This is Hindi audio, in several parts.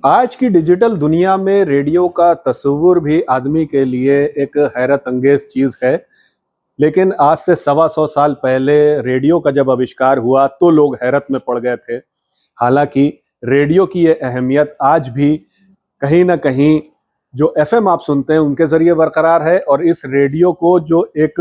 आज की डिजिटल दुनिया में रेडियो का तस्वुर भी आदमी के लिए एक हैरत अंगेज चीज है। लेकिन आज से 125 साल पहले रेडियो का जब आविष्कार हुआ तो लोग हैरत में पड़ गए थे। हालांकि रेडियो की ये अहमियत आज भी कहीं ना कहीं जो एफएम आप सुनते हैं उनके जरिए बरकरार है, और इस रेडियो को जो एक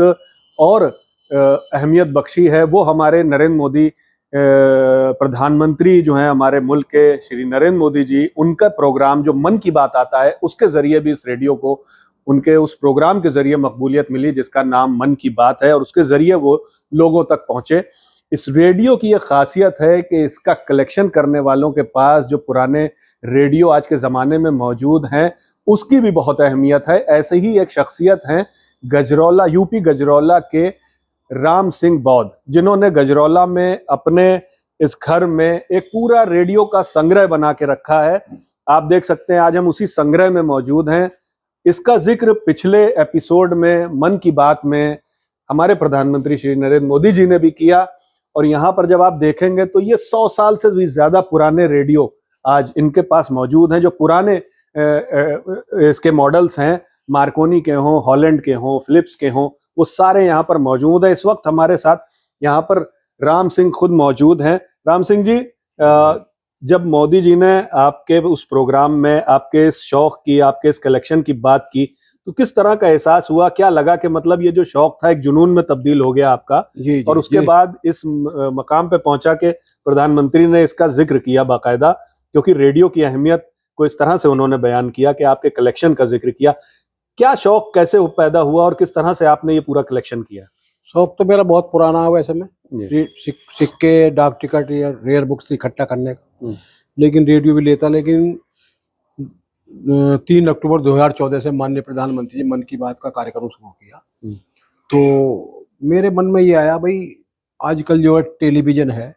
और अहमियत बख्शी है वो हमारे नरेंद्र मोदी प्रधानमंत्री जो हैं हमारे मुल्क के, श्री नरेंद्र मोदी जी, उनका प्रोग्राम जो मन की बात आता है उसके जरिए भी इस रेडियो को उनके उस प्रोग्राम के जरिए मकबूलियत मिली जिसका नाम मन की बात है, और उसके जरिए वो लोगों तक पहुंचे। इस रेडियो की ये खासियत है कि इसका कलेक्शन करने वालों के पास जो पुराने रेडियो आज के ज़माने में मौजूद हैं उसकी भी बहुत अहमियत है। ऐसे ही एक शख्सियत हैं गजरौला, यूपी गजरौला के राम सिंह बौद्ध, जिन्होंने गजरौला में अपने इस घर में एक पूरा रेडियो का संग्रह बना के रखा है। आप देख सकते हैं आज हम उसी संग्रह में मौजूद हैं। इसका जिक्र पिछले एपिसोड में मन की बात में हमारे प्रधानमंत्री श्री नरेंद्र मोदी जी ने भी किया, और यहाँ पर जब आप देखेंगे तो ये 100 साल से भी ज्यादा पुराने रेडियो आज इनके पास मौजूद हैं। जो पुराने इसके मॉडल्स हैं, मार्कोनी के हों, हॉलैंड के हों, फिलिप्स के हों, वो सारे यहाँ पर मौजूद हैं। इस वक्त हमारे साथ यहाँ पर राम सिंह खुद मौजूद हैं। राम सिंह जी, जब मोदी जी ने आपके उस प्रोग्राम में आपके इस शौक की, आपके इस कलेक्शन की बात की, तो किस तरह का एहसास हुआ? क्या लगा कि मतलब ये जो शौक था एक जुनून में तब्दील हो गया आपका? जी, और उसके बाद इस मकाम पे पहुंचा के प्रधानमंत्री ने इसका जिक्र किया बाकायदा, क्योंकि रेडियो की अहमियत को इस तरह से उन्होंने बयान किया कि आपके कलेक्शन का जिक्र किया। क्या शौक कैसे पैदा हुआ और किस तरह से आपने ये पूरा कलेक्शन किया? शौक तो मेरा बहुत पुराना है वैसे में, सिक्के, डाक टिकट या रेयर बुक्स इकट्ठा करने का, लेकिन रेडियो भी लेता। लेकिन 3 अक्टूबर 2014 से माननीय प्रधानमंत्री जी मन की बात का कार्यक्रम शुरू किया, तो मेरे मन में ये आया, भाई आजकल जो है टेलीविजन है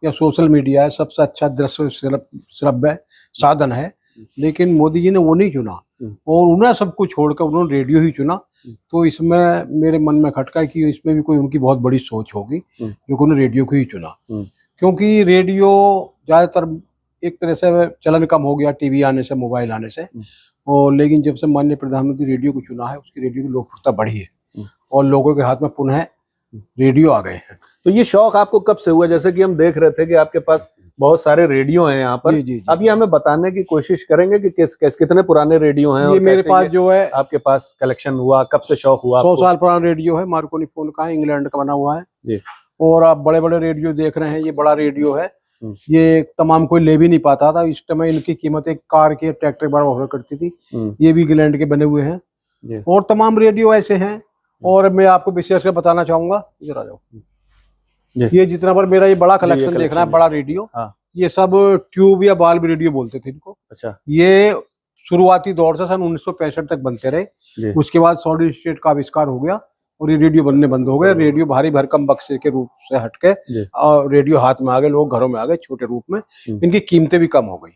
या सोशल मीडिया है, सबसे अच्छा दृश्य श्रव्य साधन है, लेकिन मोदी जी ने वो नहीं चुना और उन्हें सब कुछ छोड़कर उन्होंने रेडियो ही चुना। तो इसमें मेरे मन में खटका कि इसमें भी कोई उनकी बहुत बड़ी सोच होगी जो उन्होंने रेडियो को ही चुना, क्योंकि रेडियो ज़्यादातर एक तरह से चलन कम हो गया टीवी आने से, मोबाइल आने से, और लेकिन जब से माननीय प्रधानमंत्री रेडियो को चुना है उसकी रेडियो की लोकप्रियता बढ़ी है और लोगों के हाथ में पुनः रेडियो आ गए हैं। तो ये शौक आपको कब से हुआ? जैसे कि हम देख रहे थे कि आपके पास बहुत सारे रेडियो हैं यहाँ पर। जी। अब ये हमें बताने की कोशिश करेंगे कि कितने पुराने रेडियो हैं ये मेरे पास जो है आपके पास कलेक्शन हुआ, कब से शौक हुआ? 100 साल पुराना रेडियो है, मार्कोनी फोन का है, इंग्लैंड का बना हुआ है जी। और आप बड़े बड़े रेडियो देख रहे हैं, ये बड़ा रेडियो है, ये तमाम कोई ले भी नहीं पाता था। इस समय इनकी कीमत एक कार के, ट्रैक्टर बराबर हुआ करती थी। ये भी इंग्लैंड के बने हुए हैं और तमाम रेडियो ऐसे हैं। और मैं आपको विशेष कर बताना चाहूंगा, इधर आ जाओ, ये जितना पर मेरा ये बड़ा कलेक्शन देखना है, बड़ा रेडियो, ये सब ट्यूब या बाल्ब रेडियो बोलते थे इनको। अच्छा। ये शुरुआती दौर से सन 1965 तक बनते रहे, उसके बाद सॉलिड स्टेट का आविष्कार हो गया और ये रेडियो बनने बंद हो गए। रेडियो भारी भरकम बक्से के रूप से हटके और रेडियो हाथ में आ गए, लोग घरों में आ गए छोटे रूप में। इनकी कीमतें भी कम हो गई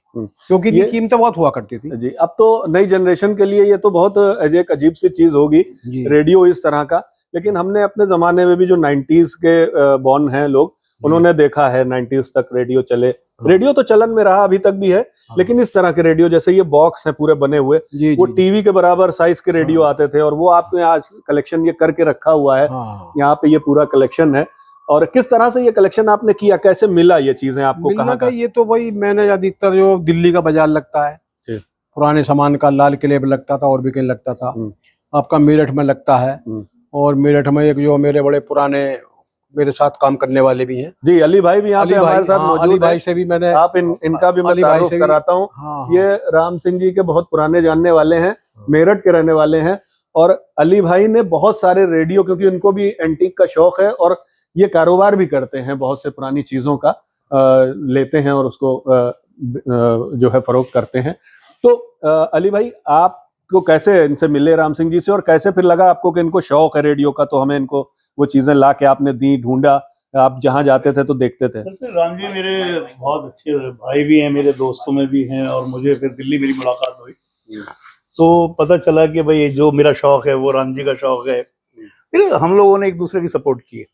क्योंकि इनकी कीमतें बहुत हुआ करती थी जी। अब तो नई जनरेशन के लिए ये तो बहुत एक अजीब सी चीज होगी रेडियो इस तरह का, लेकिन हमने अपने जमाने में भी जो 90s के बॉर्न हैं लोग, उन्होंने देखा है 90s तक रेडियो चले। रेडियो तो चलन में रहा, अभी तक भी है, लेकिन इस तरह के रेडियो जैसे ये बॉक्स है पूरे बने हुए, वो टीवी के बराबर साइज के रेडियो आते थे, और वो आपने आज कलेक्शन ये करके रखा हुआ है। यहाँ पे ये पूरा कलेक्शन है। और किस तरह से ये कलेक्शन आपने किया, कैसे मिला ये चीजें आपको? कहाँ का? ये तो भाई मैंने अधिकतर जो दिल्ली का बाजार लगता है, पुराने सामान का, लाल किले में लगता था और भी कहीं लगता था, आपका मेरठ में लगता है, और मेरठ में एक जो मेरे बड़े पुराने मेरे साथ काम करने वाले भी हैं जी, अली भाई भी यहाँ पे हमारे साथ मौजूद हैं। अली भाई से भी मैंने इनका भी मैं तारुफ कराता हूँ। ये राम सिंह जी के बहुत पुराने जानने वाले हैं, मेरठ के रहने वाले हैं, और अली भाई ने बहुत सारे रेडियो, क्योंकि उनको भी एंटीक का शौक है और ये कारोबार भी करते हैं, बहुत से पुरानी चीजों का लेते हैं और उसको जो है फरोख्त करते हैं। तो अली भाई, आपको कैसे इनसे मिले राम सिंह जी से, और कैसे फिर लगा आपको कि इनको शौक है रेडियो का, तो हमें इनको वो चीजें ला के आपने दी, ढूंढा, आप जहां जाते थे तो देखते थे? राम जी मेरे बहुत अच्छे भाई भी हैं, मेरे दोस्तों में भी हैं, और मुझे फिर दिल्ली मेरी मुलाकात हुई तो पता चला कि भाई जो मेरा शौक है वो राम जी का शौक है। फिर हम लोगों ने एक दूसरे की सपोर्ट की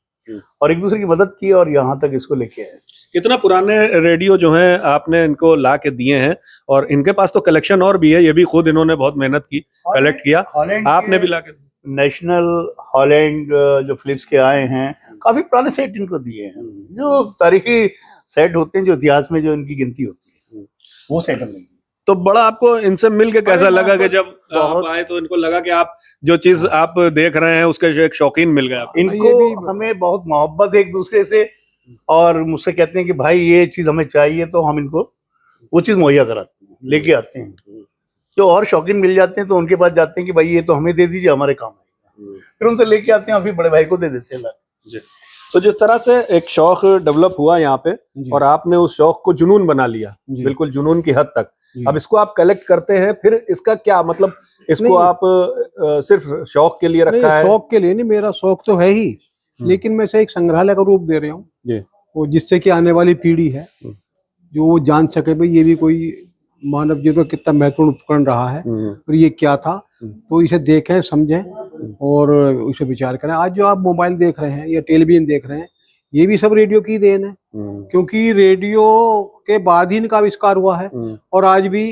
और एक दूसरे की मदद की और यहाँ तक इसको लेके आए। इतना पुराने रेडियो जो हैं आपने इनको ला के दिए हैं, और इनके पास तो कलेक्शन और भी है, ये भी खुद इन्होंने बहुत मेहनत की, कलेक्ट किया, हॉलैंड आपने भी ला के नेशनल हॉलैंड जो फिलिप्स के आए हैं, काफी पुराने सेट इनको दिए हैं, जो तारीखी सेट होते हैं, जो इतिहास में जो इनकी गिनती होती है, वो सेट हमने। तो बड़ा आपको इनसे मिल के कैसा लगा कि जब आप बहुत- आए तो इनको लगा कि आप जो चीज आप देख रहे हैं उसके जो एक शौकीन मिल गया आपको? इनको हमें बहुत मोहब्बत है एक दूसरे से, और मुझसे कहते हैं कि भाई ये चीज हमें चाहिए, तो हम इनको वो चीज मुहैया कराते हैं, लेके आते हैं। जो और शौकीन मिल जाते हैं तो उनके पास जाते हैं कि भाई ये तो हमें दे दीजिए, हमारे काम आएगा, फिर उनसे लेके आते हैं और फिर बड़े भाई को दे देते हैं। जी। तो जिस तरह से एक शौक डेवलप हुआ यहाँ पे, जी। और आपने उस शौक को जुनून बना लिया, जी। बिल्कुल जुनून की हद तक, जी। अब इसको आप कलेक्ट करते हैं, फिर इसका क्या मतलब, इसको नहीं। आप सिर्फ शौक के लिए नहीं, रखा है? शौक के लिए नहीं, मेरा शौक तो है ही, लेकिन मैं इसे एक संग्रहालय का रूप दे रहा हूँ, जी। वो जिससे कि आने वाली पीढ़ी है जो वो जान सके भाई ये भी कोई मानव जीवन का कितना महत्वपूर्ण उपकरण रहा है और ये क्या था, तो इसे देखें, समझें और उसे विचार करें। आज जो आप मोबाइल देख रहे हैं या टेलीविजन देख रहे हैं, ये भी सब रेडियो की देन है, क्योंकि रेडियो के बाद ही इनका आविष्कार हुआ है, और आज भी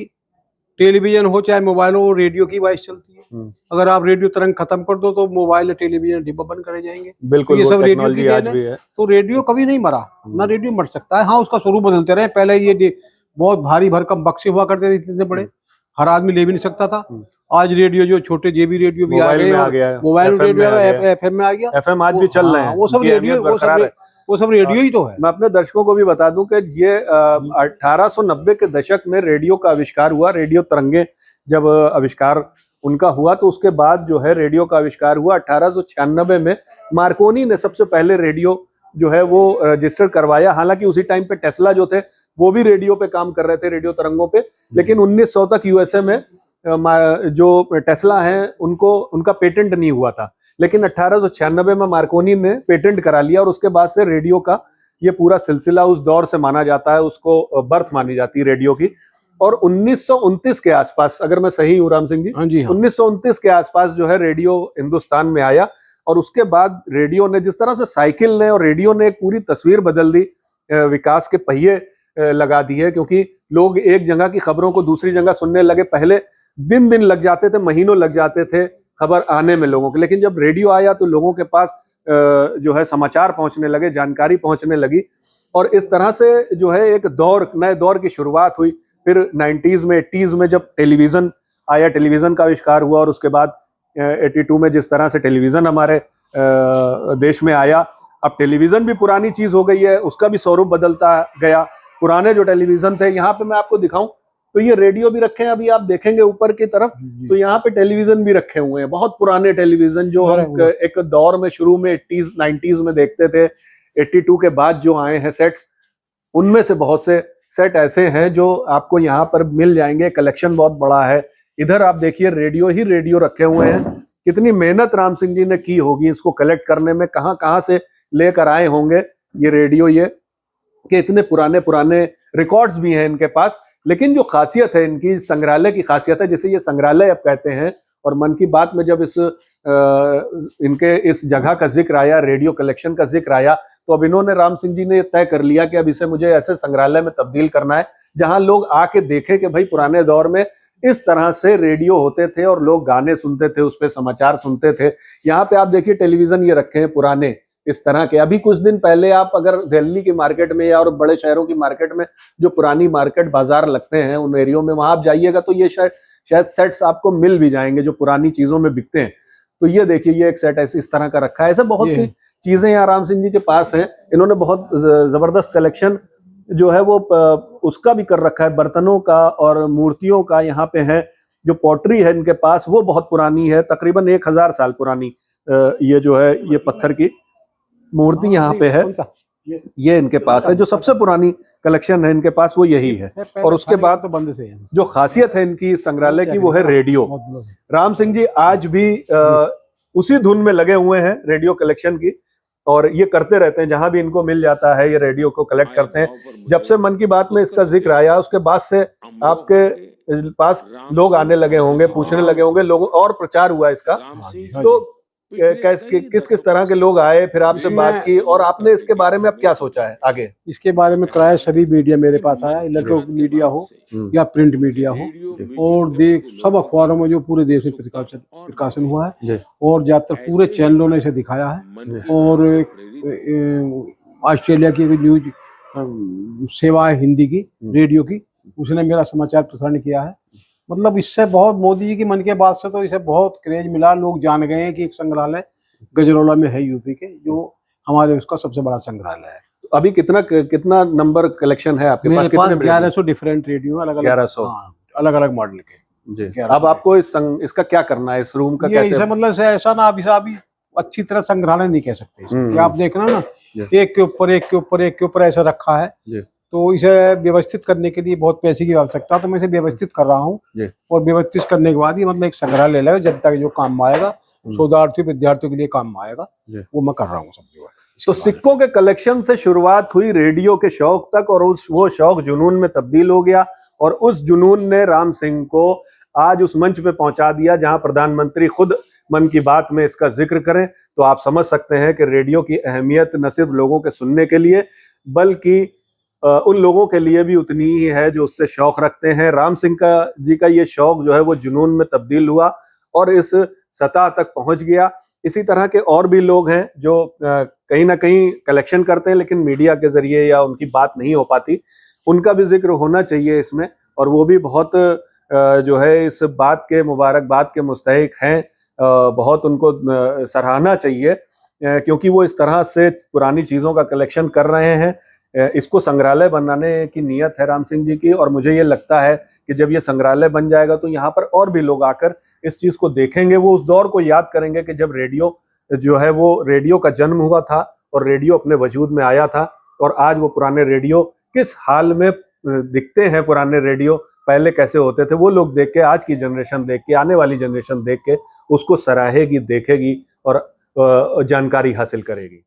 टेलीविजन हो चाहे मोबाइल हो, रेडियो की वॉइस चलती है। अगर आप रेडियो तरंग खत्म कर दो तो मोबाइल टेलीविजन डिब्बा बंद करे जाएंगे। बिल्कुल, तो ये वो सब रेडियो की टेक्नोलॉजी आज देन भी है। है। तो रेडियो कभी नहीं मरा, ना रेडियो मर सकता है। हाँ, उसका स्वरूप बदलते रहे। पहले ये बहुत भारी भरकम बक्से हुआ करते थे, इतने बड़े, हर आदमी ले भी नहीं सकता था। आज रेडियो जो छोटे जेबी रेडियो भी आ मोबाइल गए, में आ और गया, मोबाइल FM में रेडियो आ गया। FM में आ गया, FM आज भी चल रहे हैं, वो सब उनकी रेडियो, अहमियत बरकरार है। वो सब रेडियो ही तो है। मैं अपने दर्शकों को भी बता दूं कि ये 1890 के दशक में रेडियो का आविष्कार हुआ। रेडियो तरंगे जब आविष्कार उनका हुआ, तो उसके बाद जो है रेडियो का आविष्कार हुआ 1896 में। मार्कोनी ने सबसे पहले रेडियो जो है वो रजिस्टर करवाया। हालांकि उसी टाइम पे टेस्ला जो थे वो भी रेडियो पे काम कर रहे थे, रेडियो तरंगों पे, लेकिन 1900 तक यूएसए में जो टेस्ला हैं उनको उनका पेटेंट नहीं हुआ था, लेकिन 1896 में मार्कोनी ने पेटेंट करा लिया, और उसके बाद से रेडियो का ये पूरा सिलसिला उस दौर से माना जाता है, उसको बर्थ मानी जाती है रेडियो की। और 1929 के आसपास, अगर मैं सही हूँ राम सिंह जी, हाँ जी, हाँ। 1929 के आसपास जो है रेडियो हिंदुस्तान में आया, और उसके बाद रेडियो ने, जिस तरह से साइकिल ने और रेडियो ने एक पूरी तस्वीर बदल दी, विकास के पहिए लगा दिए, क्योंकि लोग एक जगह की खबरों को दूसरी जगह सुनने लगे। पहले दिन दिन लग जाते थे, महीनों लग जाते थे खबर आने में लोगों के, लेकिन जब रेडियो आया तो लोगों के पास जो है समाचार पहुंचने लगे, जानकारी पहुंचने लगी, और इस तरह से जो है एक दौर, नए दौर की शुरुआत हुई। फिर 90s में, 80s में जब टेलीविजन आया, टेलीविजन का आविष्कार हुआ, और उसके बाद 82 में जिस तरह से टेलीविजन हमारे देश में आया, अब टेलीविजन भी पुरानी चीज हो गई है, उसका भी स्वरूप बदलता गया। पुराने जो टेलीविजन थे, यहाँ पे मैं आपको दिखाऊं तो ये रेडियो भी रखे हैं, अभी आप देखेंगे ऊपर की तरफ, तो यहाँ पे टेलीविजन भी रखे हुए हैं, बहुत पुराने टेलीविजन जो हम एक दौर में शुरू में 80s 90s में देखते थे। 82 के बाद जो आए हैं सेट्स, उनमें से बहुत से सेट ऐसे हैं जो आपको यहाँ पर मिल जाएंगे। कलेक्शन बहुत बड़ा है। इधर आप देखिए रेडियो ही रेडियो रखे हुए हैं। कितनी मेहनत राम सिंह जी ने की होगी इसको कलेक्ट करने में, कहाँ कहाँ से लेकर आए होंगे ये रेडियो, ये कि इतने पुराने पुराने रिकॉर्ड्स भी हैं इनके पास। लेकिन जो खासियत है इनकी, संग्रहालय की खासियत है, जिसे ये संग्रहालय अब कहते हैं, और मन की बात में जब इनके इस जगह का जिक्र आया, रेडियो कलेक्शन का जिक्र आया, तो अब इन्होंने, राम सिंह जी ने तय कर लिया कि अब इसे मुझे ऐसे संग्रहालय में तब्दील करना है जहां लोग आके देखें कि भाई पुराने दौर में इस तरह से रेडियो होते थे और लोग गाने सुनते थे, उस पर समाचार सुनते थे। यहाँ पे आप देखिए टेलीविजन ये रखे हैं पुराने इस तरह के। अभी कुछ दिन पहले आप अगर दिल्ली की मार्केट में या और बड़े शहरों की मार्केट में जो पुरानी मार्केट बाजार लगते हैं उन एरियो में, वहां आप जाइएगा तो ये शायद सेट्स आपको मिल भी जाएंगे जो पुरानी चीजों में बिकते हैं। तो ये देखिए, ये एक सेट ऐसे इस तरह का रखा है। ऐसे बहुत सी चीजें यहाँ राम सिंह जी के पास हैं। इन्होंने बहुत जबरदस्त कलेक्शन जो है वो उसका भी कर रखा है, बर्तनों का और मूर्तियों का यहाँ पे है। जो पॉटरी है इनके पास वो बहुत पुरानी है, तकरीबन 1000 साल पुरानी। ये जो है ये पत्थर की मूर्ति यहाँ पे है, ये इनके पास है। जो सबसे पुरानी कलेक्शन है इनके पास वो यही है। और उसके बाद तो बंद से है। जो खासियत है इनकी संग्रहालय की वो है रेडियो। राम सिंह जी आज भी उसी धुन में लगे हुए हैं रेडियो कलेक्शन की, और ये करते रहते हैं। जहां भी इनको मिल जाता है ये रेडियो को कलेक्ट करते हैं। जब से मन की बात में इसका जिक्र आया उसके बाद से आपके पास लोग आने लगे होंगे, पूछने लगे होंगे, लोगों और प्रचार हुआ इसका। तो किस किस तरह के लोग आए, फिर आपसे बात की, और आपने इसके बारे में अब क्या सोचा है आगे? इसके बारे में कराया सभी मीडिया मेरे पास आया, इलेक्ट्रॉनिक मीडिया हो या प्रिंट मीडिया हो, और देख सब अखबारों में जो पूरे देश में प्रकाशन हुआ है, और ज्यादातर पूरे चैनलों ने इसे दिखाया है। और ऑस्ट्रेलिया की न्यूज सेवा है हिंदी की, रेडियो की, उसने मेरा समाचार प्रसारण किया है। मतलब इससे बहुत, मोदी जी की मन की बात से तो इसे बहुत क्रेज मिला, लोग जान गए हैं कि एक संग्रहालय गजरौला में है यूपी के, जो हमारे उसका सबसे बड़ा संग्रहालय है। अभी कितना नंबर कलेक्शन है आपके मेरे पास? कितने 1100 डिफरेंट रेडियो अलग अलग, 1100 अलग अलग मॉडल के जी। अब आपको इसका क्या करना है, इस रूम का ये कैसे? इसे मतलब ऐसा ना, अभी अच्छी तरह संग्रहालय नहीं कह सकते कि आप देखना ना एक के ऊपर एक के ऊपर एक के ऊपर ऐसा रखा है, तो इसे व्यवस्थित करने के लिए बहुत पैसे की आवश्यकता, तो मैं इसे व्यवस्थित कर रहा हूँ। और व्यवस्थित करने के बाद ही मतलब एक संग्रहालय लगा, जनता के जो काम आएगा, शोधार्थियों विद्यार्थियों के लिए काम आएगा, वो मैं कर रहा हूँ सब। तो सिक्कों के कलेक्शन से शुरुआत हुई रेडियो के शौक तक, और वो शौक जुनून में तब्दील हो गया, और उस जुनून ने राम सिंह को आज उस मंच पे पहुंचा दिया जहां प्रधानमंत्री खुद मन की बात में इसका जिक्र करें। तो आप समझ सकते हैं कि रेडियो की अहमियत न सिर्फ लोगों के सुनने के लिए, बल्कि उन लोगों के लिए भी उतनी ही है जो उससे शौक रखते हैं। राम सिंह जी का ये शौक जो है वो जुनून में तब्दील हुआ और इस सतह तक पहुंच गया। इसी तरह के और भी लोग हैं जो कहीं ना कहीं कलेक्शन करते हैं, लेकिन मीडिया के जरिए या उनकी बात नहीं हो पाती, उनका भी जिक्र होना चाहिए इसमें, और वो भी बहुत जो है इस बात के मुबारकबाद के मुस्तहिक हैं। बहुत उनको सराहना चाहिए, क्योंकि वो इस तरह से पुरानी चीज़ों का कलेक्शन कर रहे हैं। इसको संग्रहालय बनाने की नीयत है राम सिंह जी की, और मुझे ये लगता है कि जब ये संग्रहालय बन जाएगा तो यहाँ पर और भी लोग आकर इस चीज़ को देखेंगे, वो उस दौर को याद करेंगे कि जब रेडियो जो है वो रेडियो का जन्म हुआ था और रेडियो अपने वजूद में आया था, और आज वो पुराने रेडियो किस हाल में दिखते हैं, पुराने रेडियो पहले कैसे होते थे, वो लोग देख के, आज की जनरेशन देख के, आने वाली जनरेशन देख के उसको सराहेगी, देखेगी और जानकारी हासिल करेगी।